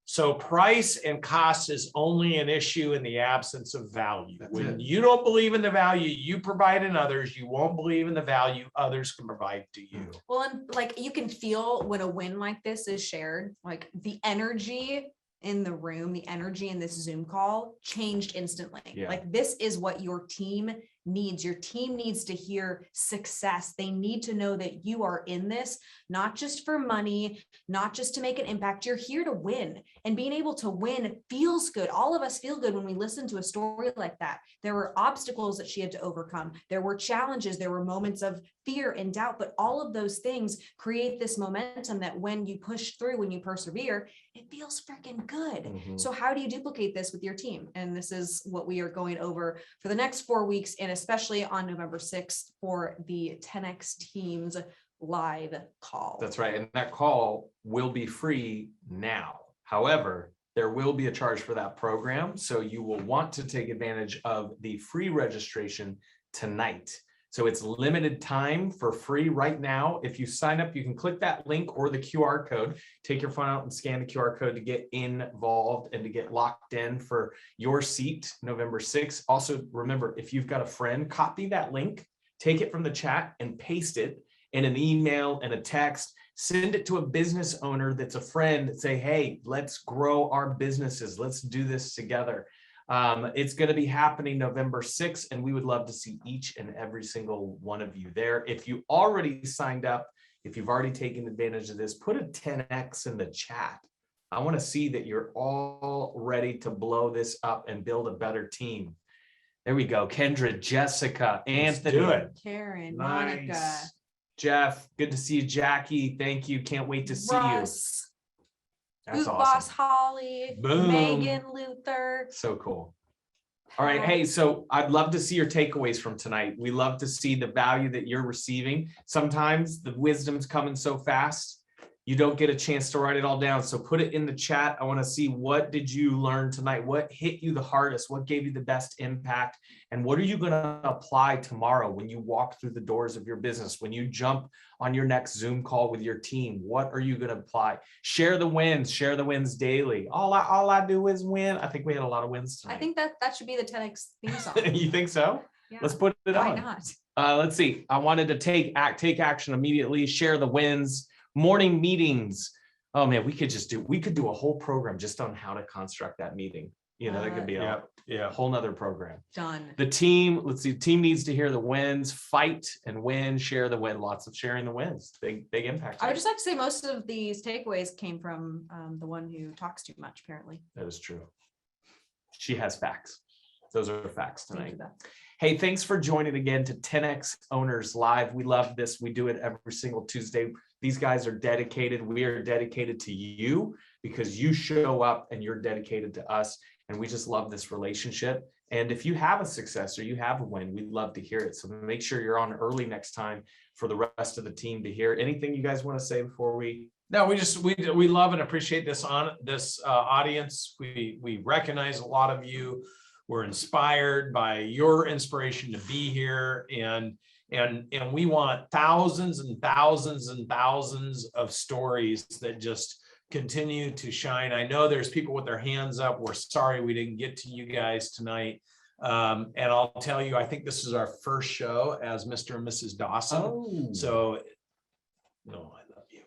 So price and cost is only an issue in the absence of value. That's When it. you don't believe in the value you provide in others, you won't believe in the value others can provide to you. Well, and like you can feel when a win like this is shared, like the energy in the room, the energy in this Zoom call changed instantly. Yeah. Like this is what your team needs. Your team needs to hear success. They need to know that you are in this, not just for money, not just to make an impact. You're here to win, and being able to win feels good. All of us feel good when we listen to a story like that. There were obstacles that she had to overcome. There were challenges. There were moments of fear and doubt, but all of those things create this momentum that when you push through, when you persevere, it feels freaking good. Mhm. So how do you duplicate this with your team? And this is what we are going over for the next 4 weeks, and especially on November 6th for the 10X Teams live call. That's right. And that call will be free now. However, there will be a charge for that program. So you will want to take advantage of the free registration tonight. So it's limited time for free right now. If you sign up, you can click that link or the QR code, take your phone out and scan the QR code to get involved and to get locked in for your seat November 6th. Also, remember, if you've got a friend, copy that link, take it from the chat and paste it in an email and a text. Send it to a business owner that's a friend that say, hey, let's grow our businesses. Let's do this together. It's going to be happening November 6th, and we would love to see each and every single one of you there. If you already signed up, if you've already taken advantage of this, put a 10X in the chat. I want to see that you're all ready to blow this up and build a better team. There we go. Kendra, Jessica, Anthony. do it. Karen, Nice. Monica, Jeff, good to see you. Jackie, thank you. Can't wait to see you. Russ, That's Boot Boss awesome. Holly, Boom. Megan Luther. So cool. All right. Hey, so I'd love to see your takeaways from tonight. We love to see the value that you're receiving. Sometimes the wisdom's coming so fast, you don't get a chance to write it all down. So put it in the chat. I want to see, what did you learn tonight? What hit you the hardest? What gave you the best impact? And what are you going to apply tomorrow when you walk through the doors of your business? When you jump on your next Zoom call with your team, what are you going to apply? Share the wins daily. All I do is win. I think we had a lot of wins tonight. I think that should be the 10X theme song. You think so? Yeah. Let's put it Why on. not? Let's see. I wanted to take action immediately. Share the wins. Morning meetings. Oh man, we could do a whole program just on how to construct that meeting. You know, that could be a whole nother program. Done. The team, let's see, team needs to hear the wins, fight and win, share the win, lots of sharing the wins, big impact. I would just like to say most of these takeaways came from the one who talks too much, apparently. That is true. She has facts. Those are facts Thank you, tonight. Beth. Hey, thanks for joining again to 10X Owners Live. We love this. We do it every single Tuesday. These guys are dedicated. We are dedicated to you because you show up and you're dedicated to us. And we just love this relationship. And if you have a success or you have a win, we'd love to hear it. So make sure you're on early next time for the rest of the team to hear. Anything you guys want to say before we? No, we love and appreciate this audience. We recognize a lot of you. We're inspired by your inspiration to be here, and we want thousands and thousands and thousands of stories that just continue to shine. I know there's people with their hands up. We're sorry we didn't get to you guys tonight. And I'll tell you, I think this is our first show as Mr. and Mrs. Dawson. Oh. So, no, I love you.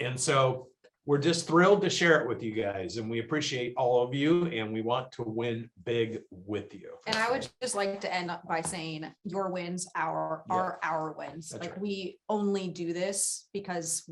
And so we're just thrilled to share it with you guys, and we appreciate all of you, and we want to win big with you. And I would just like to end up by saying your wins are our wins. That's Like right. we only do this because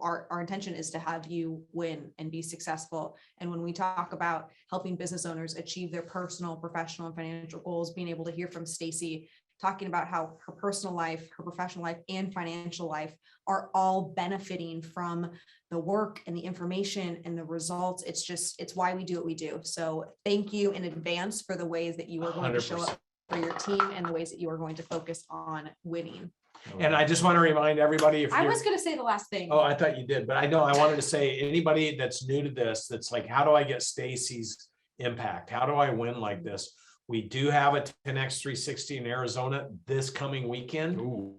our intention is to have you win and be successful. And when we talk about helping business owners achieve their personal, professional, and financial goals, being able to hear from Stacy talking about how her personal life, her professional life, and financial life are all benefiting from the work and the information and the results. It's why we do what we do. So thank you in advance for the ways that you are going to show up for your team and the ways that you are going to focus on winning. And I just want to remind everybody, if I you're, was going to say the last thing. oh, I thought you did, but I know I wanted to say, anybody that's new to this, that's like, how do I get Stacy's impact? How do I win like this? We do have a 10X 360 in Arizona this coming weekend. Ooh.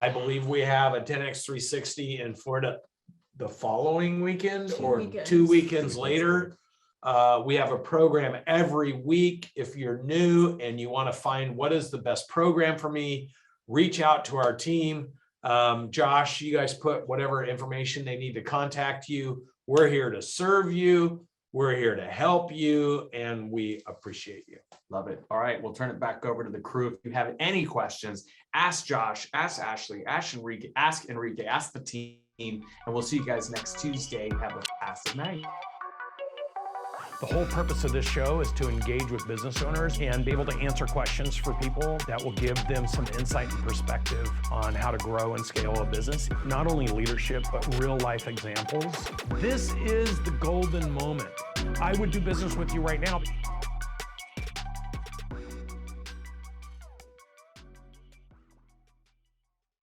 I believe we have a 10X 360 in Florida the following weekend Two or weekends. 2 weekends later. We have a program every week. If you're new and you want to find what is the best program for me, reach out to our team. Josh, you guys put whatever information they need to contact you. We're here to serve you. We're here to help you, and we appreciate you. Love it. All right, we'll turn it back over to the crew. If you have any questions, ask Josh, ask Ashley, ask Enrique, ask the team, and we'll see you guys next Tuesday. Have a fantastic night. The whole purpose of this show is to engage with business owners and be able to answer questions for people that will give them some insight and perspective on how to grow and scale a business. Not only leadership, but real life examples. This is the golden moment. I would do business with you right now.